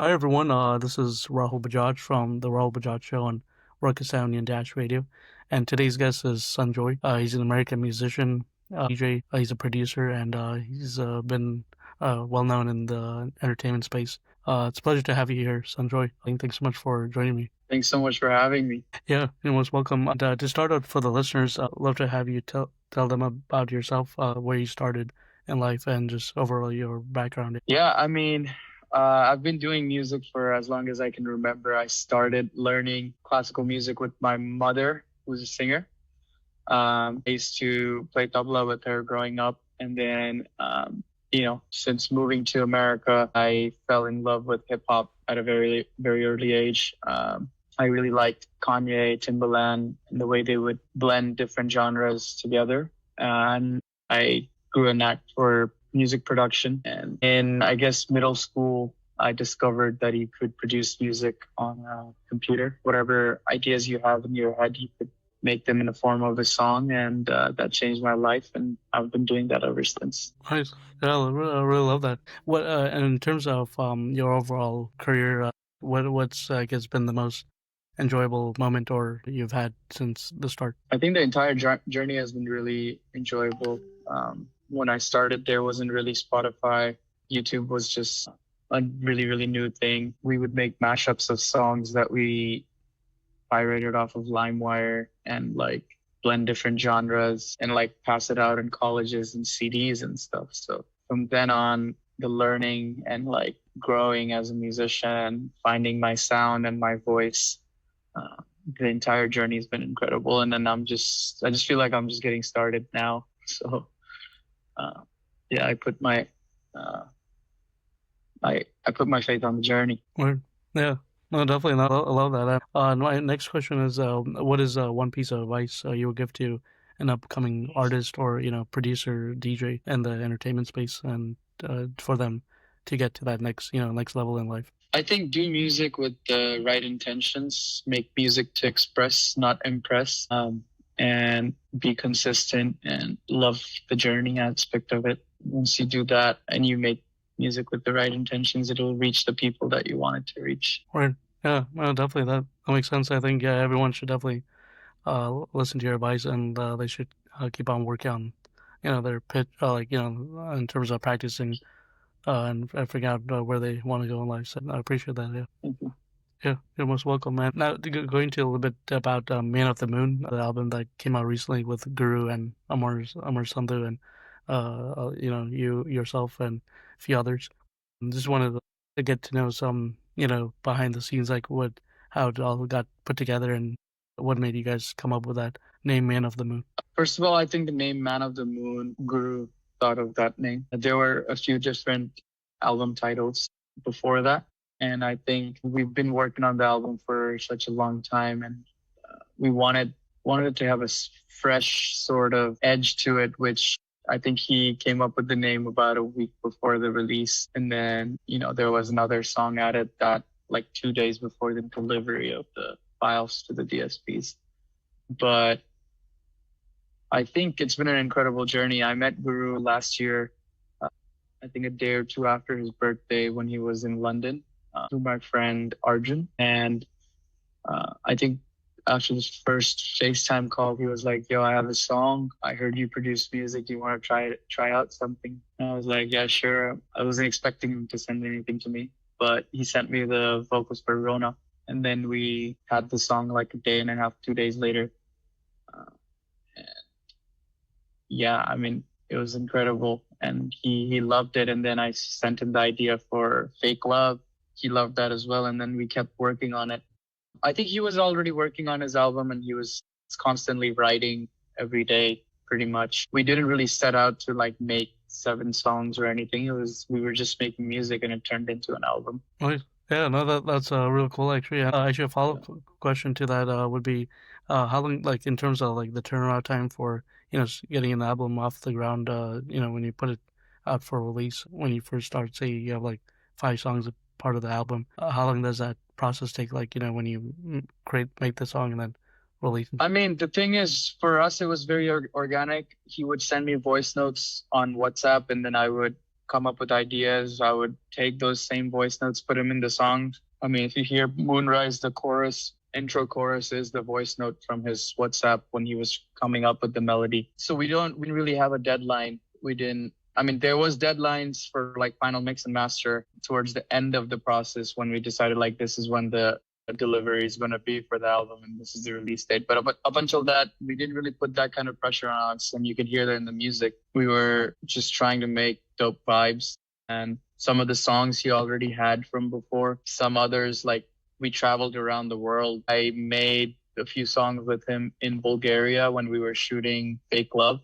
Hi everyone, this is Rahul Bajaj from the Rahul Bajaj Show on Rocket and Dash Radio, and today's guest is Sanjoy. He's an American musician, DJ. He's a producer, and he's been well known in the entertainment space. It's a pleasure to have you here, Sanjoy. Thanks so much for joining me. Thanks so much for having me. Yeah, you're most welcome. And, to start out for the listeners, I'd love to have you tell them about yourself, where you started in life, and just overall your background. Yeah, I've been doing music for as long as I can remember. I started learning classical music with my mother, who's a singer. I used to play tabla with her growing up. And then, since moving to America, I fell in love with hip hop at a very, very early age. I really liked Kanye, Timbaland, and the way they would blend different genres together. And I grew a knack for music production. And in, I guess, middle school, I discovered that you could produce music on a computer. Whatever ideas you have in your head, you could make them in the form of a song. And that changed my life. And I've been doing that ever since. Nice. Yeah, I really love that. What and in terms of your overall career, what's I guess been the most enjoyable moment or you've had since the start? I think the entire journey has been really enjoyable. When I started, there wasn't really Spotify. YouTube was just a really, really new thing. We would make mashups of songs that we pirated off of LimeWire and like blend different genres and like pass it out in colleges and CDs and stuff. So from then on, the learning and like growing as a musician, finding my sound and my voice, the entire journey has been incredible. And then I just feel like I'm just getting started now. So, uh, yeah, uh, I put my faith on the journey. Word. Yeah. No, definitely not. I love that. My next question is, what is one piece of advice you would give to an upcoming artist or producer, DJ in the entertainment space, and for them to get to that next level in life? I think do music with the right intentions, make music to express, not impress, and be consistent and love the journey aspect of it. Once you do that and you make music with the right intentions, it'll reach the people that you want it to reach. Right. Yeah, no, definitely that makes sense. I think everyone should definitely listen to your advice and they should keep on working on their pitch, in terms of practicing and figuring out where they want to go in life. So I appreciate that. Yeah. Thank you. Yeah, you're most welcome, man. Now, going to a little bit about Man of the Moon, the album that came out recently with Guru and Amar Sandhu and you yourself and a few others. Just wanted to get to know some behind the scenes, like how it all got put together and what made you guys come up with that name, Man of the Moon. First of all, I think the name Man of the Moon, Guru thought of that name. There were a few different album titles before that. And I think we've been working on the album for such a long time, and we wanted it to have a fresh sort of edge to it, which I think he came up with the name about a week before the release. And then, there was another song added that like 2 days before the delivery of the files to the DSPs. But I think it's been an incredible journey. I met Guru last year, I think a day or two after his birthday when he was in London, through my friend Arjun. And I think after this first FaceTime call, he was like, "Yo, I have a song. I heard you produce music. Do you want to try out something?" And I was like, "Yeah, sure." I wasn't expecting him to send anything to me, but he sent me the vocals for Rona. And then we had the song like a day and a half, 2 days later. And yeah, I mean, it was incredible. And he loved it. And then I sent him the idea for Fake Love. He loved that as well. And then we kept working on it. I think he was already working on his album and he was constantly writing every day, pretty much. We didn't really set out to like make 7 songs or anything. We were just making music and it turned into an album. Nice. Yeah, no, that's real cool actually. Actually, a follow-up question to that would be, how long, like in terms of like the turnaround time for getting an album off the ground. When you put it out for release, when you first start, say you have like 5 songs a part of the album. How long does that process take? Like when you make the song and then release it? I mean, the thing is, for us, it was very organic. He would send me voice notes on WhatsApp, and then I would come up with ideas. I would take those same voice notes, put them in the song. I mean, if you hear Moonrise, the chorus, intro chorus is the voice note from his WhatsApp when he was coming up with the melody. So we didn't really have a deadline. We didn't, I mean, there was deadlines for like final mix and master towards the end of the process when we decided like this is when the delivery is going to be for the album and this is the release date. But up until that, we didn't really put that kind of pressure on us, and you could hear that in the music. We were just trying to make dope vibes, and some of the songs he already had from before. Some others, like we traveled around the world. I made a few songs with him in Bulgaria when we were shooting Fake Love.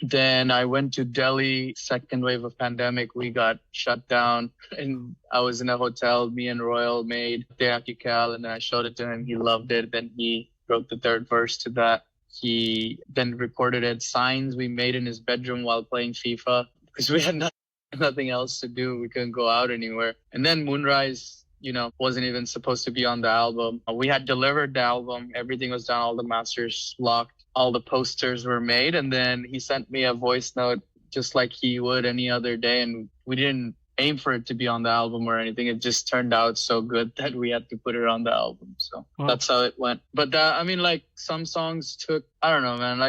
Then I went to Delhi, second wave of pandemic. We got shut down and I was in a hotel. Me and Royal made Te Cal, and then I showed it to him. He loved it. Then he wrote the third verse to that. He then recorded it. Signs we made in his bedroom while playing FIFA because we had nothing else to do. We couldn't go out anywhere. And then Moonrise, wasn't even supposed to be on the album. We had delivered the album. Everything was done. All the masters locked. All the posters were made. And then he sent me a voice note just like he would any other day. And we didn't aim for it to be on the album or anything. It just turned out so good that we had to put it on the album. So That's how it went. But some songs took, I don't know, man.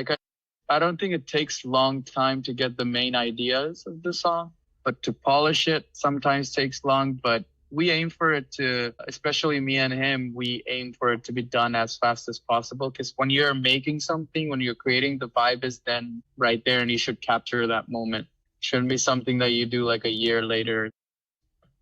I don't think it takes long time to get the main ideas of the song, but to polish it sometimes takes long. But we aim for it to, especially me and him, we aim for it to be done as fast as possible. Because when you're making something, when you're creating, the vibe is then right there and you should capture that moment. Shouldn't be something that you do like a year later.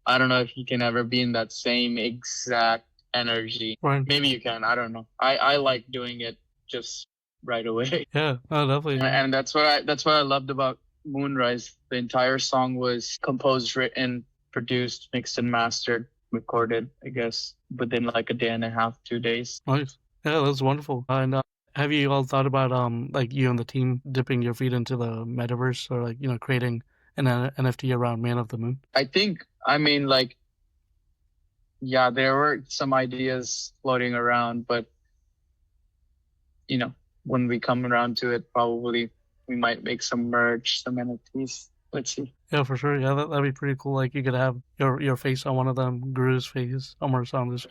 I don't know if you can ever be in that same exact energy. Right. Maybe you can. I don't know. I like doing it just right away. Yeah, definitely. And that's what I loved about Moonrise. The entire song was composed, written, produced, mixed and mastered, recorded, I guess, within like a day and a half, 2 days. Nice. Yeah, that's wonderful. And have you all thought about like you and the team dipping your feet into the metaverse or like creating an NFT around Man of the Moon? I think, yeah, there were some ideas floating around, but when we come around to it, probably we might make some merch, some NFTs. Let's see. Yeah, for sure. Yeah, that'd be pretty cool. Like you could have your face on one of them, Guru's face, Omar's on this,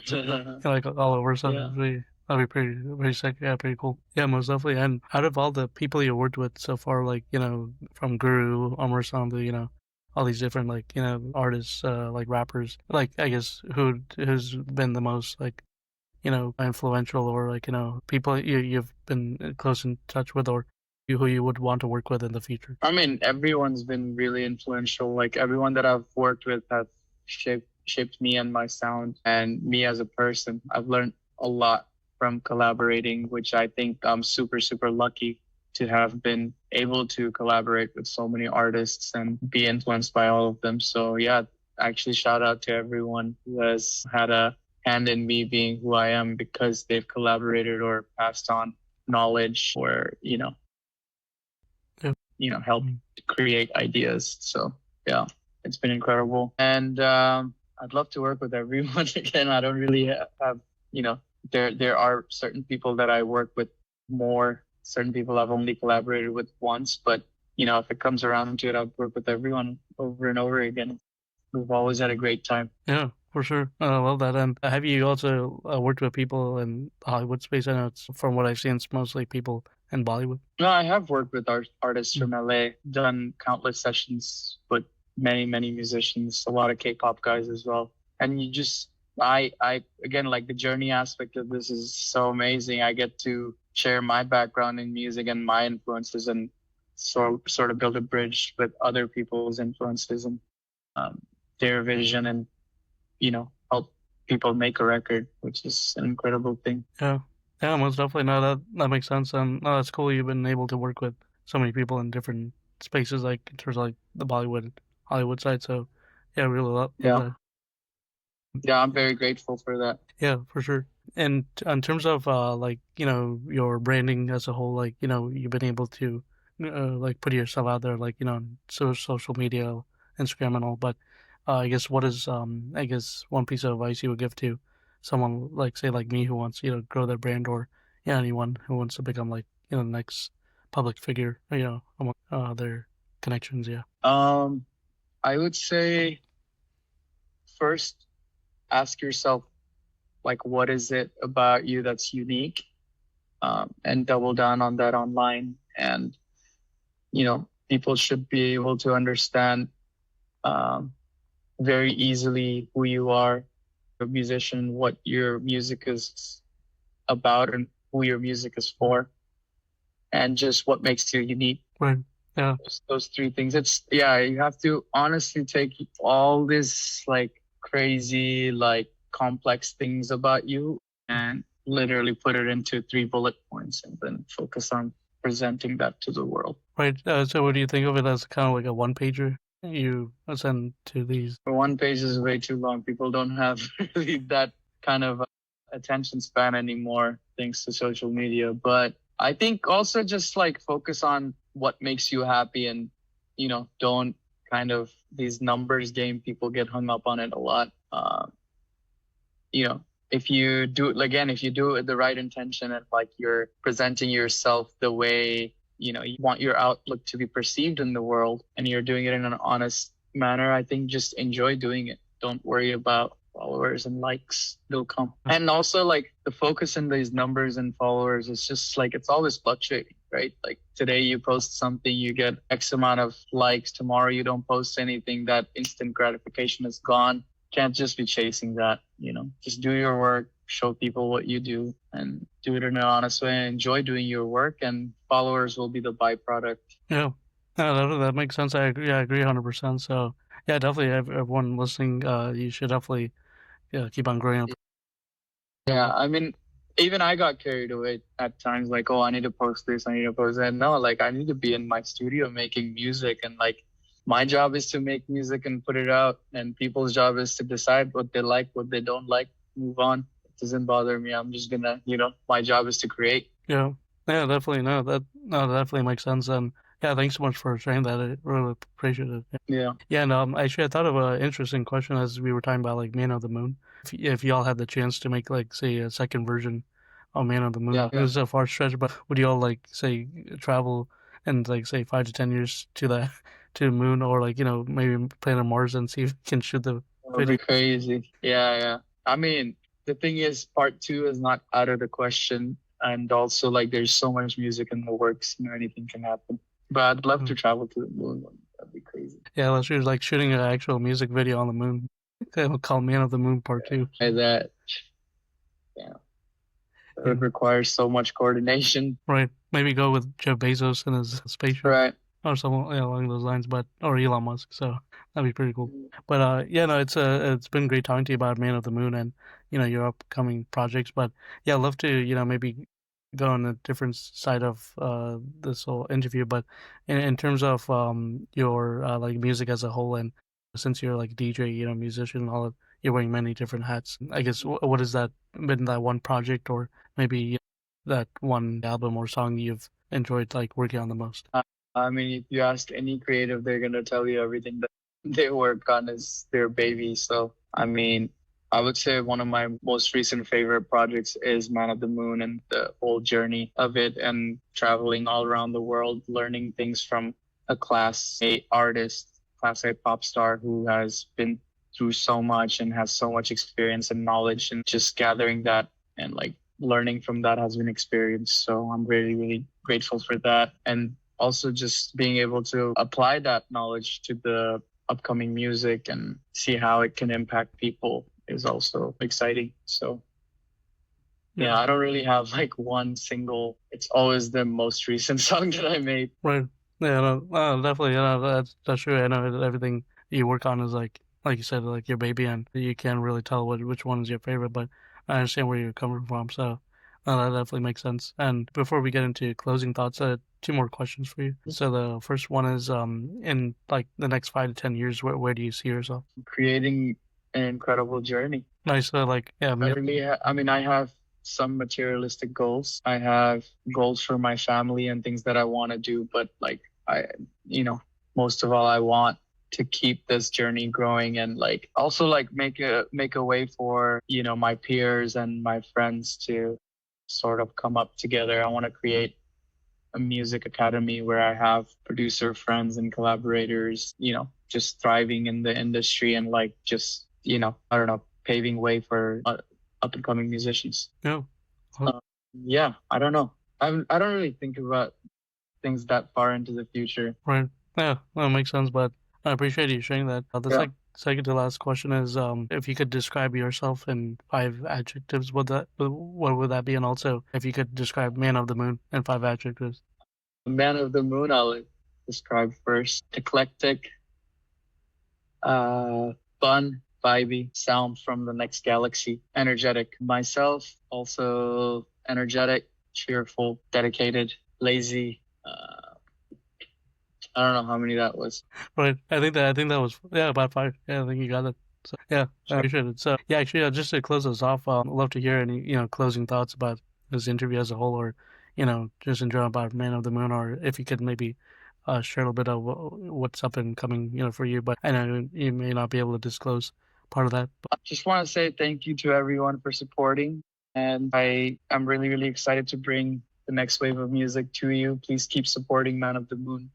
like all over. So that'd be pretty sick. Yeah, pretty cool. Yeah, most definitely. And out of all the people you worked with so far, like from Guru, Omar Sambu, all these different like artists, like rappers, like I guess who's been the most like influential or like people you've been close in touch with or who you would want to work with in the future? I mean, everyone's been really influential. Like everyone that I've worked with has shaped me and my sound and me as a person. I've learned a lot from collaborating, which I think I'm super, super lucky to have been able to collaborate with so many artists and be influenced by all of them. So yeah, actually shout out to everyone who has had a hand in me being who I am because they've collaborated or passed on knowledge or, help create ideas. So yeah, it's been incredible. And I'd love to work with everyone again. I don't really have, there are certain people that I work with more, certain people I've only collaborated with once, but if it comes around to it, I'll work with everyone over and over again. We've always had a great time. Yeah, for sure. I love that. And have you also worked with people in the Hollywood space? I know it's, from what I've seen, it's mostly people in Bollywood. No, I have worked with artists from LA, done countless sessions with many, many musicians, a lot of K-pop guys as well. And you just, I again, like the journey aspect of this is so amazing. I get to share my background in music and my influences and sort of build a bridge with other people's influences and their vision and, help people make a record, which is an incredible thing. Yeah. Yeah, most definitely. No, that makes sense. And no, that's cool. You've been able to work with so many people in different spaces, like in terms of like the Hollywood side. So yeah, really love that. Yeah, I'm very grateful for that. Yeah, for sure. And in terms of like your branding as a whole, like you've been able to like put yourself out there, like on social media, Instagram and all. But I guess what is one piece of advice you would give to someone like say like me who wants to grow their brand, or anyone who wants to become like the next public figure among their connections? Yeah. I would say first ask yourself, like, what is it about you that's unique? And double down on that online. And, people should be able to understand um, very easily who you are, a musician, what your music is about, and who your music is for, and just what makes you unique. Right. Yeah. Those three things. It's yeah, you have to honestly take all this like crazy, like complex things about you and literally put it into 3 bullet points and then focus on presenting that to the world. Right. So what do you think of it as kind of like a one pager you send to these? For one page is way too long. People don't have really that kind of attention span anymore thanks to social media. But I think also just like focus on what makes you happy and, don't kind of these numbers game. People get hung up on it a lot. You know, if you do it again, if you do it with the right intention and like you're presenting yourself the way, you want your outlook to be perceived in the world and you're doing it in an honest manner, I think just enjoy doing it. Don't worry about followers and likes. They'll come. And also like the focus in these numbers and followers is just like it's always fluctuating, right? Like today you post something, you get X amount of likes. Tomorrow you don't post anything, that instant gratification is gone. Can't just be chasing that, just do your work, show people what you do and do it in an honest way and enjoy doing your work, and followers will be the byproduct. Yeah. That makes sense. I agree 100%. So yeah, definitely everyone listening, you should definitely keep on growing up. Yeah, I mean, even I got carried away at times, like, oh, I need to post this, I need to post that. No, like, I need to be in my studio making music, and like, my job is to make music and put it out, and people's job is to decide what they like, what they don't like, move on. It doesn't bother me. I'm just gonna, my job is to create. Yeah. Yeah, definitely. That definitely makes sense. And yeah, thanks so much for sharing that. I really appreciate it. Yeah. Yeah, and actually, I thought of an interesting question as we were talking about like Man of the Moon. If y'all had the chance to make like say a second version of Man of the Moon, Yeah. it was a far stretch, but would y'all like say travel and like say 5 to 10 years to the to the moon, or like maybe planet Mars and see if we can shoot the That would be crazy. Yeah, yeah. I mean, the thing is, part two is not out of the question. And also, like, there's so much music in the works, anything can happen. But I'd love to travel to the moon. That'd be crazy. Yeah, let's do like shooting an actual music video on the moon. We'll call Man of the Moon Part 2. That, yeah. It would require so much coordination. Right. Maybe go with Jeff Bezos and his spaceship. Right. Or something along those lines, or Elon Musk. So that'd be pretty cool. But yeah, no, it's been great talking to you about Man of the Moon and your upcoming projects. But yeah, I'd love to maybe go on a different side of this whole interview. But in terms of your like music as a whole, and since you're like DJ, musician, all of you're wearing many different hats. I guess what has that been, that one project or maybe that one album or song you've enjoyed like working on the most? I mean, if you ask any creative, they're gonna tell you everything that they work on is their baby. So, I mean, I would say one of my most recent favorite projects is Man of the Moon and the whole journey of it and traveling all around the world, learning things from a class A artist, class A pop star who has been through so much and has so much experience and knowledge, and just gathering that and like learning from that has been experienced. So I'm really, really grateful for that. And also just being able to apply that knowledge to the upcoming music and see how it can impact people is also exciting. So yeah, I don't really have like one single. It's always the most recent song that I made. Right. Yeah, no, definitely. That's true. I know that everything you work on is like you said, like your baby, and you can't really tell which one is your favorite. But I understand where you're coming from, so that definitely makes sense. And before we get into closing thoughts, 2 more questions for you. So the first one is, in like the next 5 to 10 years, where do you see yourself? Creating an incredible journey. Nice. Like, yeah, I mean, I have some materialistic goals. I have goals for my family and things that I want to do, but like most of all, I want to keep this journey growing and like also like make a way for my peers and my friends to sort of come up together. I want to create a music academy where I have producer friends and collaborators, just thriving in the industry and like just, I don't know, paving way for up and coming musicians. Yeah. Yeah, I don't know. I don't really think about things that far into the future. Right. Yeah, that makes sense, but I appreciate you sharing that. The Yeah. second to last question is, if you could describe yourself in 5 adjectives, what would that be? And also, if you could describe Man of the Moon in 5 adjectives. Man of the Moon, I'll describe first. Eclectic, fun, vibey, sound from the next galaxy. Energetic. Myself, also energetic, cheerful, dedicated, lazy. I don't know how many that was. Right. I think that was, yeah, about 5. Yeah, I think you got it. So yeah, I appreciate it. So yeah, actually, just to close us off, I'd love to hear any closing thoughts about this interview as a whole, or just in general about Man of the Moon, or if you could maybe share a little bit of what's up and coming, for you. But I know you may not be able to disclose part of that. I just want to say thank you to everyone for supporting, and I'm really really excited to bring the next wave of music to you. Please keep supporting Man of the Moon.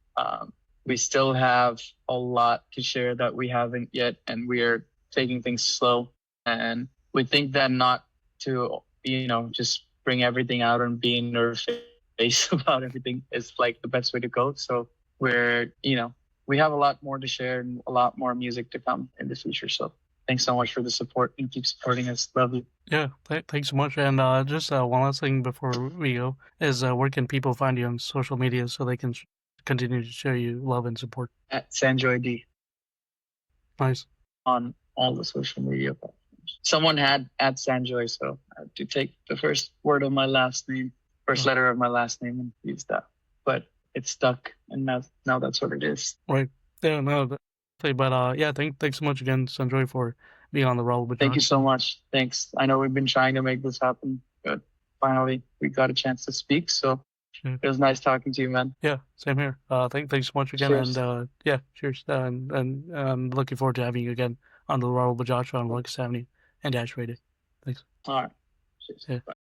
We still have a lot to share that we haven't yet, and we are taking things slow. And we think that not to, just bring everything out and be in our face about everything is like the best way to go. So we have a lot more to share and a lot more music to come in the future. So thanks so much for the support and keep supporting us. Love you. Yeah, thanks so much. And just one last thing before we go is, where can people find you on social media so they can continue to show you love and support? At Sanjoy D Nice. on all the social media platforms. Someone had at Sanjoy, so I had to take the first word of my last name, first letter of my last name, and use that. But it stuck, and now that's what it is. Right. Yeah, no, but yeah, thanks so much again, Sanjoy, for being on the Rahul Bajaj. Thank you so much. Thanks. I know we've been trying to make this happen, but finally we got a chance to speak. So Yeah. it was nice talking to you, man. Yeah, same here. Thanks so much again, Cheers. and yeah, cheers. And I'm looking forward to having you again on the Rahul Bajaj on Lucas Avenue and Dash Radio. Thanks. All right. Cheers. Yeah. Bye.